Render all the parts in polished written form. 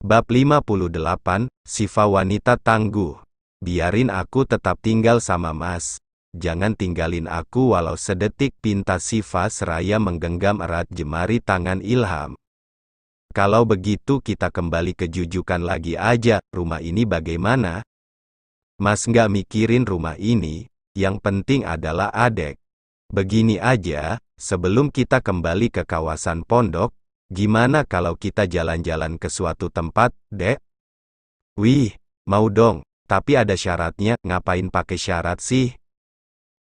Bab 58, Syifa wanita tangguh. Biarin aku tetap tinggal sama Mas. Jangan tinggalin aku walau sedetik, pinta Syifa seraya menggenggam erat jemari tangan Ilham. Kalau begitu kita kembali ke Jujukan lagi aja. Rumah ini bagaimana? Mas nggak mikirin rumah ini, yang penting adalah adek. Begini aja, sebelum kita kembali ke kawasan pondok, gimana kalau kita jalan-jalan ke suatu tempat, Dek? Wih, mau dong, tapi ada syaratnya. Ngapain pakai syarat sih?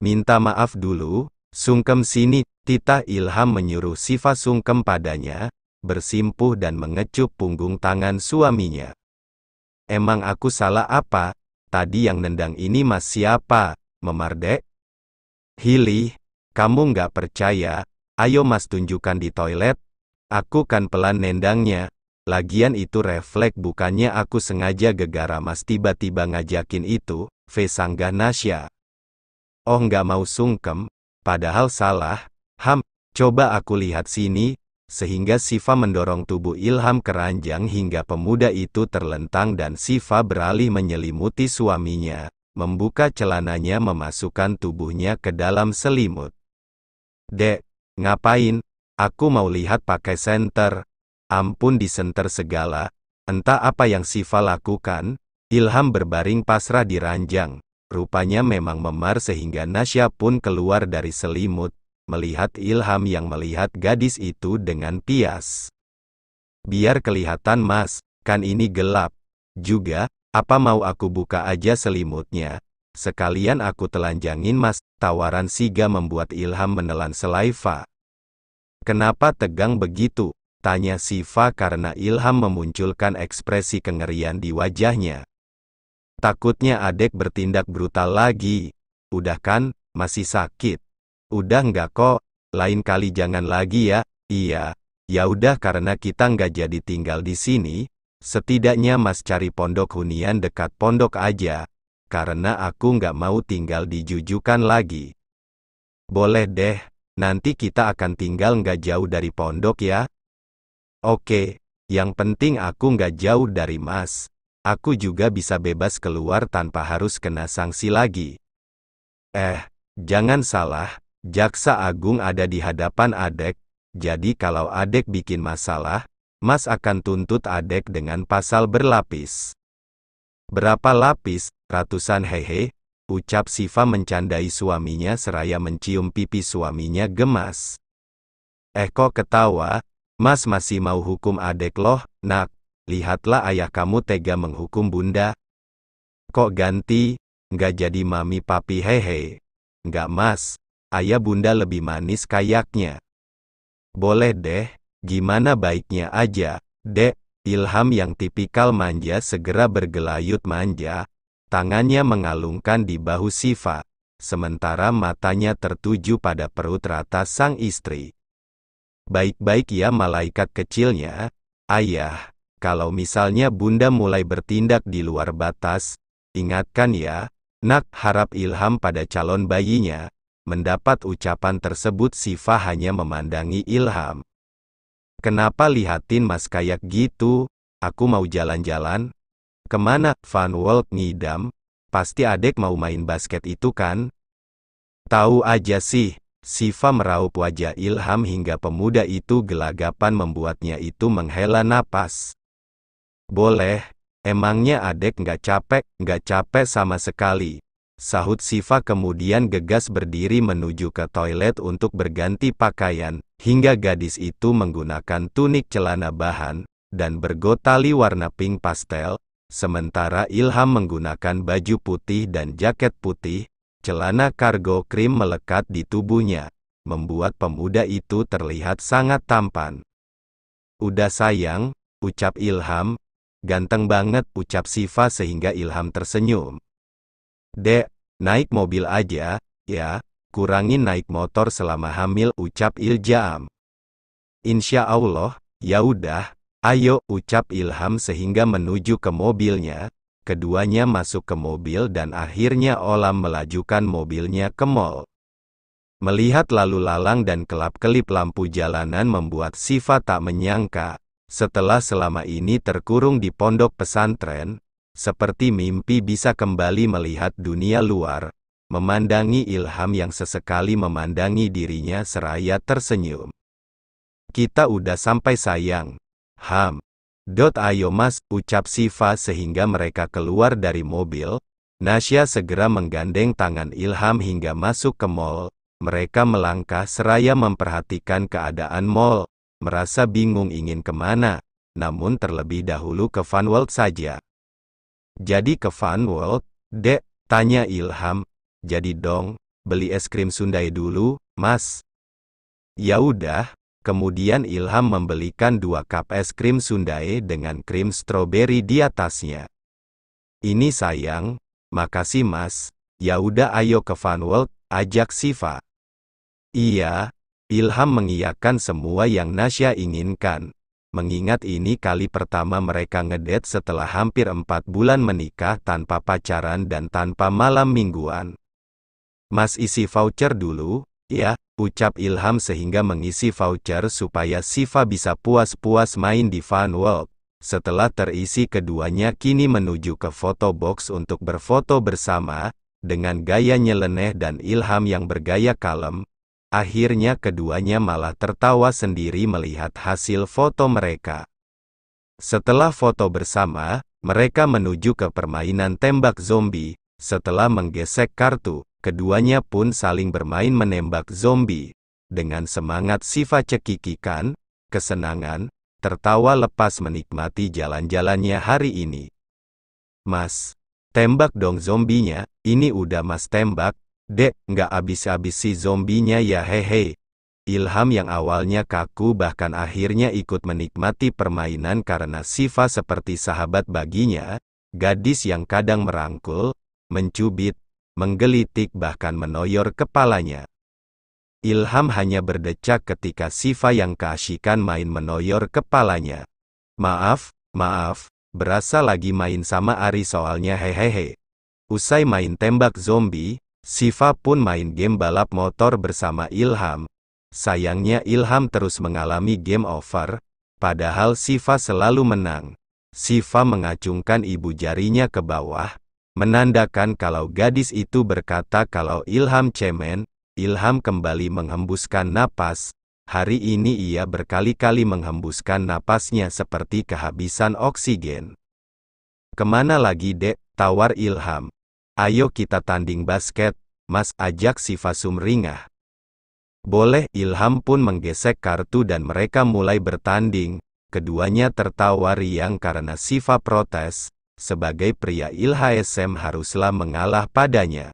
Minta maaf dulu, sungkem sini. Tita Ilham menyuruh Syifa sungkem padanya, bersimpuh dan mengecup punggung tangan suaminya. Emang aku salah apa? Tadi yang nendang ini Mas siapa? Memar, Dek? Hilih, kamu nggak percaya? Ayo Mas tunjukkan di toilet. Aku kan pelan nendangnya. Lagian itu refleks, bukannya aku sengaja gegara Mas tiba-tiba ngajakin itu. Sanggah Nasya. Oh nggak mau sungkem, padahal salah. Coba aku lihat sini. Sehingga Syifa mendorong tubuh Ilham ke ranjang hingga pemuda itu terlentang dan Syifa beralih menyelimuti suaminya, membuka celananya, memasukkan tubuhnya ke dalam selimut. Dek, ngapain? Aku mau lihat pakai senter. Ampun, disenter segala. Entah apa yang Syifa lakukan. Ilham berbaring pasrah di ranjang. Rupanya memang memar sehingga Nasya pun keluar dari selimut, melihat Ilham yang melihat gadis itu dengan pias. Biar kelihatan Mas, kan ini gelap. Juga, apa mau aku buka aja selimutnya? Sekalian aku telanjangin Mas. Tawaran Siga membuat Ilham menelan selaiva. Kenapa tegang begitu? Tanya Syifa karena Ilham memunculkan ekspresi kengerian di wajahnya. Takutnya adek bertindak brutal lagi. Udah kan, masih sakit. Udah nggak kok, lain kali jangan lagi ya. Iya, ya udah, karena kita nggak jadi tinggal di sini, setidaknya Mas cari pondok hunian dekat pondok aja, karena aku nggak mau tinggal di Jujukan lagi. Boleh deh, nanti kita akan tinggal nggak jauh dari pondok ya. Oke, yang penting aku nggak jauh dari Mas. Aku juga bisa bebas keluar tanpa harus kena sanksi lagi. Jangan salah. Jaksa Agung ada di hadapan adek, jadi kalau adek bikin masalah, Mas akan tuntut adek dengan pasal berlapis. Berapa lapis? Ratusan, hehe, ucap Syifa mencandai suaminya seraya mencium pipi suaminya gemas. Kok ketawa? Mas masih mau hukum adek loh, nak. Lihatlah ayah kamu tega menghukum bunda. Kok ganti? Nggak jadi mami papi, hehe. Nggak Mas. Ayah bunda lebih manis kayaknya. Boleh deh, gimana baiknya aja, Dek. Ilham yang tipikal manja segera bergelayut manja, tangannya mengalungkan di bahu Syifa, sementara matanya tertuju pada perut rata sang istri. Baik-baik ya malaikat kecilnya, ayah, kalau misalnya bunda mulai bertindak di luar batas, ingatkan ya, nak. Harap Ilham pada calon bayinya. Mendapat ucapan tersebut Syifa hanya memandangi Ilham. Kenapa lihatin Mas kayak gitu? Aku mau jalan-jalan. Kemana? Fun World ngidam. Pasti adek mau main basket itu kan? Tahu aja sih. Syifa meraup wajah Ilham hingga pemuda itu gelagapan, membuatnya itu menghela napas. Boleh. Emangnya adek nggak capek? Nggak capek sama sekali, sahut Syifa kemudian gegas berdiri menuju ke toilet untuk berganti pakaian, hingga gadis itu menggunakan tunik celana bahan, dan bergotali warna pink pastel, sementara Ilham menggunakan baju putih dan jaket putih, celana kargo krim melekat di tubuhnya, membuat pemuda itu terlihat sangat tampan. Udah sayang, ucap Ilham. Ganteng banget, ucap Syifa sehingga Ilham tersenyum. Dek, naik mobil aja, ya, kurangin naik motor selama hamil, ucap Iljam. Insya Allah, ya udah, ayo, ucap Ilham sehingga menuju ke mobilnya. Keduanya masuk ke mobil dan akhirnya Olam melajukan mobilnya ke mall. Melihat lalu lalang dan kelap-kelip lampu jalanan membuat Syifa tak menyangka, Setelah selama ini terkurung di pondok pesantren, seperti mimpi bisa kembali melihat dunia luar, memandangi Ilham yang sesekali memandangi dirinya seraya tersenyum. Kita udah sampai sayang. Ham. Ayo mas, ucap Siva sehingga mereka keluar dari mobil. Nasya segera menggandeng tangan Ilham hingga masuk ke mall. Mereka melangkah seraya memperhatikan keadaan mall. Merasa bingung ingin kemana, namun terlebih dahulu ke Fun World saja. Jadi ke Fun World, Dek? Tanya Ilham. Jadi dong, beli es krim Sundai dulu, Mas. Ya udah. Kemudian Ilham membelikan 2 cup es krim Sundai dengan krim stroberi di atasnya. Ini sayang, makasih Mas. Ya udah ayo ke Fun World, ajak Siva. Iya. Ilham mengiyakan semua yang Nasya inginkan. Mengingat ini kali pertama mereka ngedate setelah hampir 4 bulan menikah tanpa pacaran dan tanpa malam mingguan. Mas isi voucher dulu, ya, ucap Ilham sehingga mengisi voucher supaya Siva bisa puas-puas main di Fun World. Setelah terisi keduanya kini menuju ke photo box untuk berfoto bersama, dengan gaya nyeleneh dan Ilham yang bergaya kalem. Akhirnya keduanya malah tertawa sendiri melihat hasil foto mereka. Setelah foto bersama, mereka menuju ke permainan tembak zombie. Setelah menggesek kartu, keduanya pun saling bermain menembak zombie. Dengan semangat Siva cekikikan, kesenangan, tertawa lepas menikmati jalan-jalannya hari ini. Mas, tembak dong zombinya, ini udah mas tembak. Dek, nggak habis-habis si zombinya ya hehe. Ilham yang awalnya kaku bahkan akhirnya ikut menikmati permainan karena Siva seperti sahabat baginya, gadis yang kadang merangkul, mencubit, menggelitik bahkan menoyor kepalanya. Ilham hanya berdecak ketika Siva yang keasyikan main menoyor kepalanya. Maaf, berasa lagi main sama Ari soalnya hehehe. Usai main tembak zombie, Siva pun main game balap motor bersama Ilham. Sayangnya Ilham terus mengalami game over, padahal Siva selalu menang. Siva mengacungkan ibu jarinya ke bawah, menandakan kalau gadis itu berkata kalau Ilham cemen. Ilham kembali menghembuskan napas. Hari ini ia berkali-kali menghembuskan napasnya seperti kehabisan oksigen. Kemana lagi dek? Tawar Ilham. Ayo kita tanding basket, mas, ajak Siva sumringah. Boleh. Ilham pun menggesek kartu dan mereka mulai bertanding. Keduanya tertawa riang karena Siva protes. Sebagai pria ILHSM haruslah mengalah padanya.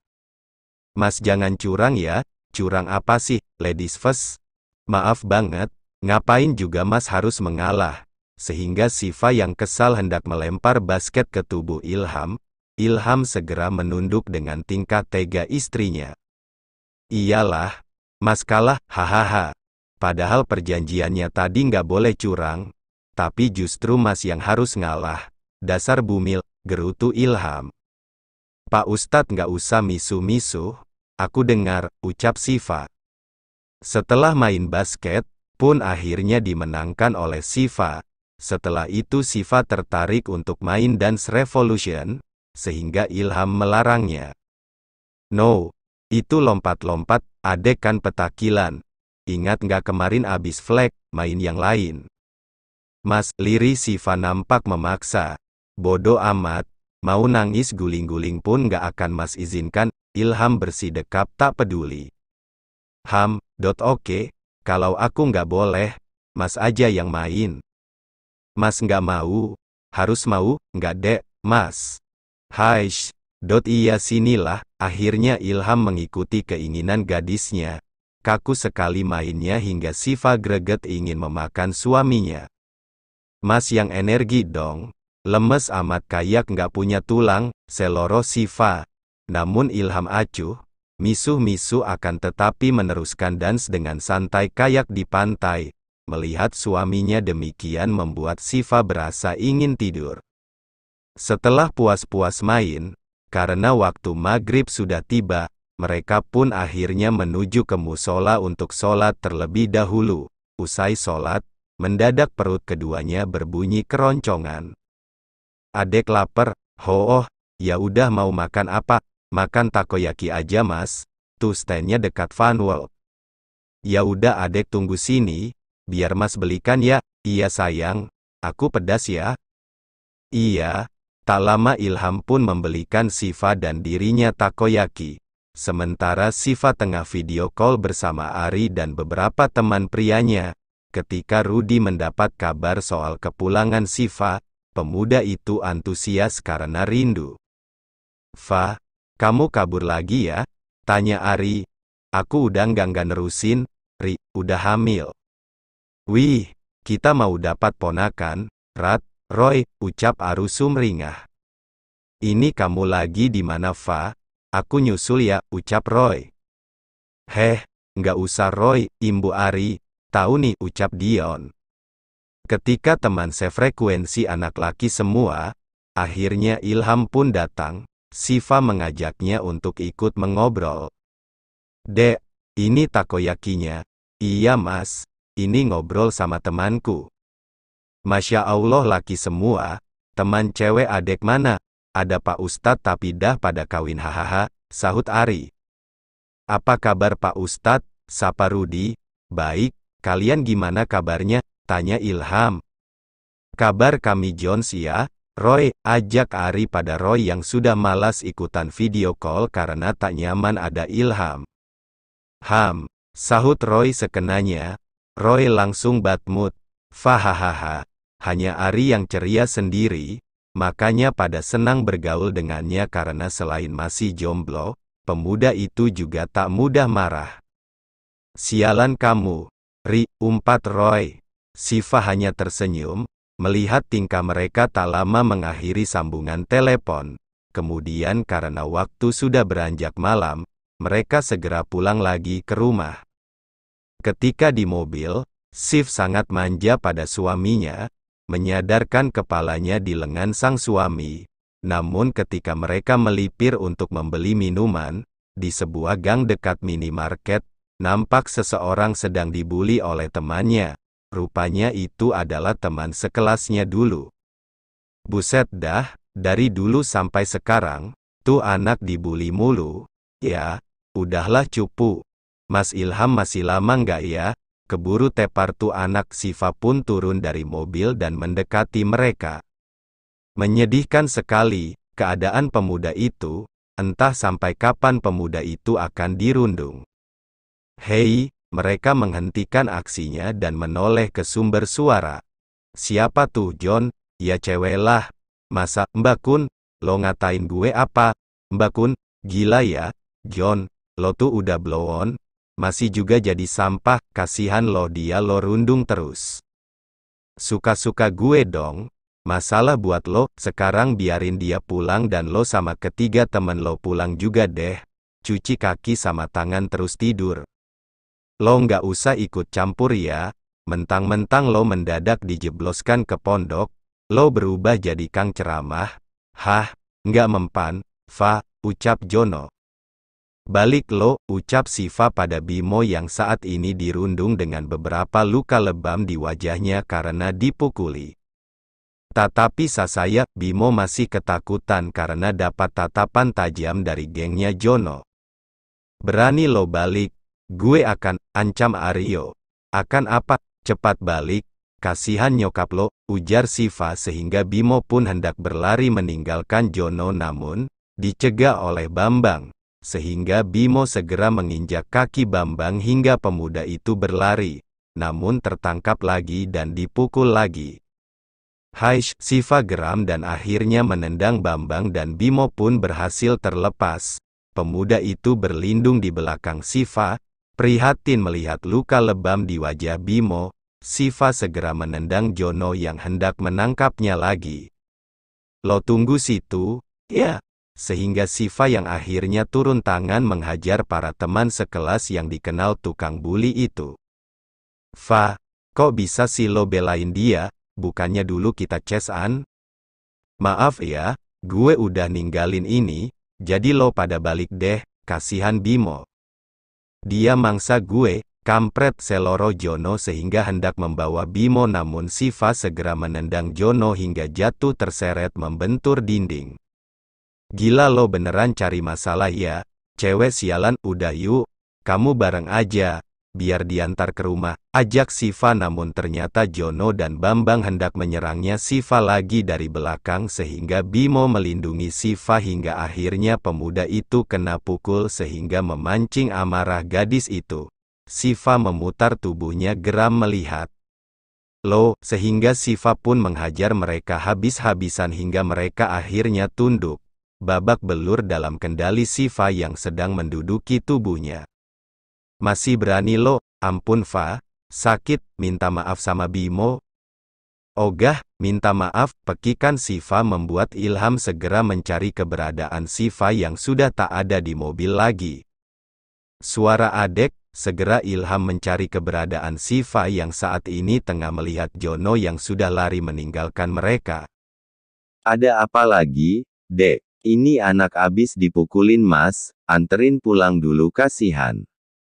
Mas jangan curang ya. Curang apa sih, ladies first? Maaf banget, ngapain juga mas harus mengalah? Sehingga Siva yang kesal hendak melempar basket ke tubuh Ilham. Ilham segera menunduk dengan tingkah tega istrinya. Iyalah, mas kalah, hahaha. Padahal perjanjiannya tadi nggak boleh curang. Tapi justru mas yang harus ngalah. Dasar bumil, gerutu Ilham. Pak Ustadz nggak usah misu-misu. Aku dengar, ucap Siva. Setelah main basket, pun akhirnya dimenangkan oleh Siva. Setelah itu Siva tertarik untuk main Dance Revolution, sehingga Ilham melarangnya. No, itu lompat-lompat, adek kan petakilan. Ingat nggak kemarin abis flag, main yang lain. Mas, lirih Siva nampak memaksa. Bodoh amat, mau nangis guling-guling pun nggak akan mas izinkan. Ilham bersidekap tak peduli. Oke, kalau aku nggak boleh, mas aja yang main. Mas nggak mau, harus mau, nggak dek, mas. Haish, iya sinilah, akhirnya Ilham mengikuti keinginan gadisnya. Kaku sekali mainnya hingga Siva greget ingin memakan suaminya. Mas yang energi dong, lemes amat kayak nggak punya tulang, seloro Siva. Namun Ilham acuh, misuh-misuh akan tetapi meneruskan dans dengan santai kayak di pantai. Melihat suaminya demikian membuat Siva berasa ingin tidur. Setelah puas-puas main, karena waktu maghrib sudah tiba, mereka pun akhirnya menuju ke musola untuk sholat terlebih dahulu. Usai sholat, Mendadak perut keduanya berbunyi keroncongan. Adek lapar, oh, ya udah mau makan apa? Makan takoyaki aja mas, tuh standnya dekat Funworld. Ya udah adek tunggu sini, biar mas belikan ya. Iya sayang, aku pedas ya. Iya, tak lama Ilham pun membelikan Siva dan dirinya takoyaki. Sementara Siva tengah video call bersama Ari dan beberapa teman prianya. Ketika Rudy mendapat kabar soal kepulangan Siva, pemuda itu antusias karena rindu. "Fa, kamu kabur lagi ya?" tanya Ari. "Aku udah nggak nerusin, Ri, udah hamil." "Wih, kita mau dapat ponakan, Rat, Roy," ucap Aru sumringah. "Ini kamu lagi di mana Fa? Aku nyusul ya," ucap Roy. "Heh, nggak usah Roy," imbu Ari. "Tahu nih," ucap Dion. Ketika teman sefrekuensi anak laki semua, akhirnya Ilham pun datang. Siva mengajaknya untuk ikut mengobrol. "Dek, ini takoyakinya." "Iya mas, ini ngobrol sama temanku." "Masya Allah laki semua, teman cewek adek mana?" "Ada Pak Ustadz tapi dah pada kawin hahaha," sahut Ari. "Apa kabar Pak Ustadz?" sapa Rudy. "Baik, kalian gimana kabarnya?" tanya Ilham. "Kabar kami Jones ya, Roy," ajak Ari pada Roy yang sudah malas ikutan video call karena tak nyaman ada Ilham. Sahut Roy sekenanya. Roy langsung bad mood. "Fahahaha, hanya Ari yang ceria sendiri, makanya pada senang bergaul dengannya karena selain masih jomblo, pemuda itu juga tak mudah marah." "Sialan kamu, Ri," umpat Roy. Siva hanya tersenyum, melihat tingkah mereka tak lama mengakhiri sambungan telepon. Kemudian karena waktu sudah beranjak malam, mereka segera pulang lagi ke rumah. Ketika di mobil, Sif sangat manja pada suaminya, menyadarkan kepalanya di lengan sang suami. Namun ketika mereka melipir untuk membeli minuman, di sebuah gang dekat minimarket, nampak seseorang sedang dibuli oleh temannya. Rupanya itu adalah teman sekelasnya dulu. "Buset dah, dari dulu sampai sekarang, tuh anak dibuli mulu." "Ya, udahlah cupu. Mas Ilham masih lama nggak ya?" Keburu tepar tuh anak. Siva pun turun dari mobil dan mendekati mereka. Menyedihkan sekali, keadaan pemuda itu, entah sampai kapan pemuda itu akan dirundung. "Hei," mereka menghentikan aksinya dan menoleh ke sumber suara. "Siapa tuh John?" "Ya cewek lah." "Masa, Mbak Kun, lo ngatain gue apa?" "Mbak Kun, gila ya, John, lo tuh udah blow on, masih juga jadi sampah, kasihan lo dia lo rundung terus." "Suka-suka gue dong, masalah buat lo, sekarang biarin dia pulang dan lo sama ketiga temen lo pulang juga deh, cuci kaki sama tangan terus tidur. Lo nggak usah ikut campur ya, mentang-mentang lo mendadak dijebloskan ke pondok, lo berubah jadi kang ceramah." "Hah, nggak mempan, Fa," ucap Jono. "Balik lo," ucap Siva pada Bimo yang saat ini dirundung dengan beberapa luka lebam di wajahnya karena dipukuli. Tatapi saya, Bimo masih ketakutan karena dapat tatapan tajam dari gengnya Jono. "Berani lo balik, gue akan," ancam Aryo. "Akan apa? Cepat balik, kasihan nyokap lo," ujar Siva sehingga Bimo pun hendak berlari meninggalkan Jono namun, dicegah oleh Bambang. Sehingga Bimo segera menginjak kaki Bambang hingga pemuda itu berlari, namun tertangkap lagi dan dipukul lagi. "Haish," Siva geram dan akhirnya menendang Bambang dan Bimo pun berhasil terlepas. Pemuda itu berlindung di belakang Siva. Prihatin melihat luka lebam di wajah Bimo, Siva segera menendang Jono yang hendak menangkapnya lagi. "Lo tunggu situ, ya." Sehingga Siva yang akhirnya turun tangan menghajar para teman sekelas yang dikenal tukang buli itu. "Fa, kok bisa sih lo belain dia? Bukannya dulu kita cesan?" "Maaf ya, gue udah ninggalin ini, jadi lo pada balik deh," kasihan Bimo. "Dia mangsa gue, Kampret, seloro Jono sehingga hendak membawa Bimo, namun Siva segera menendang Jono hingga jatuh terseret membentur dinding. Gila lo beneran cari masalah ya, cewek sialan, udah yuk, kamu bareng aja, biar diantar ke rumah, ajak Siva, namun ternyata Jono dan Bambang hendak menyerangnya Siva lagi dari belakang sehingga Bimo melindungi Siva hingga akhirnya pemuda itu kena pukul sehingga memancing amarah gadis itu. Siva memutar tubuhnya geram melihat lo, sehingga Siva pun menghajar mereka habis-habisan hingga mereka akhirnya tunduk, babak belur dalam kendali Siva yang sedang menduduki tubuhnya. Masih berani lo, ampun Fa, sakit, minta maaf sama Bimo. Ogah, minta maaf, pekikan Siva membuat Ilham segera mencari keberadaan Siva yang sudah tak ada di mobil lagi. Suara adek, segera Ilham mencari keberadaan Siva yang saat ini tengah melihat Jono yang sudah lari meninggalkan mereka. Ada apa lagi, Dek? Ini anak abis dipukulin Mas, anterin pulang dulu kasihan.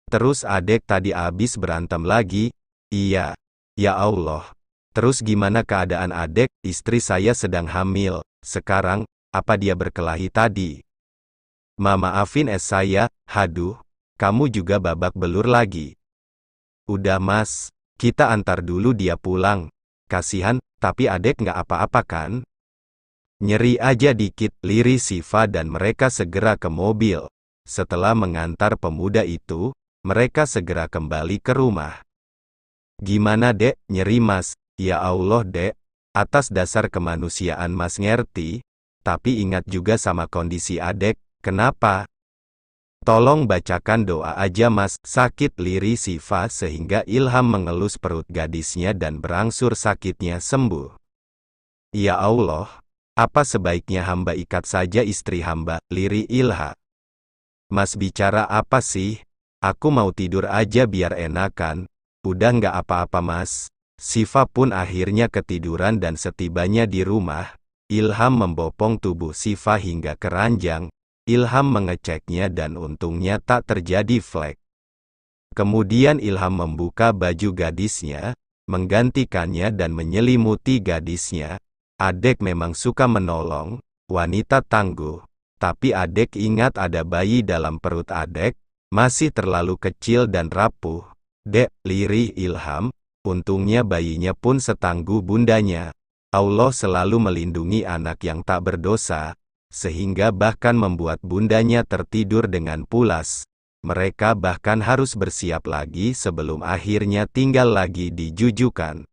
Terus adek tadi abis berantem lagi? Iya. Ya Allah. Terus gimana keadaan adek? Istri saya sedang hamil. Sekarang, apa dia berkelahi tadi? Maafin saya, haduh. Kamu juga babak belur lagi. Udah Mas, kita antar dulu dia pulang. Kasihan, tapi adek nggak apa-apa kan? Nyeri aja dikit, lirih Siva dan mereka segera ke mobil. Setelah mengantar pemuda itu, mereka segera kembali ke rumah. Gimana dek, nyeri Mas? Ya Allah dek, atas dasar kemanusiaan Mas ngerti, tapi ingat juga sama kondisi adek, kenapa? Tolong bacakan doa aja Mas, sakit, lirih Siva sehingga Ilham mengelus perut gadisnya dan berangsur sakitnya sembuh. Ya Allah, apa sebaiknya hamba ikat saja istri hamba, lirih Ilha. Mas bicara apa sih? Aku mau tidur aja biar enakan. Udah nggak apa-apa Mas. Siva pun akhirnya ketiduran dan setibanya di rumah, Ilham membopong tubuh Siva hingga ke ranjang. Ilham mengeceknya dan untungnya tak terjadi flek. Kemudian Ilham membuka baju gadisnya, menggantikannya dan menyelimuti gadisnya. Adek memang suka menolong, wanita tangguh. Tapi adek ingat ada bayi dalam perut adek, masih terlalu kecil dan rapuh. Dek, lirih Ilham, untungnya bayinya pun setangguh bundanya. Allah selalu melindungi anak yang tak berdosa, sehingga bahkan membuat bundanya tertidur dengan pulas. Mereka bahkan harus bersiap lagi sebelum akhirnya tinggal lagi di jujukan.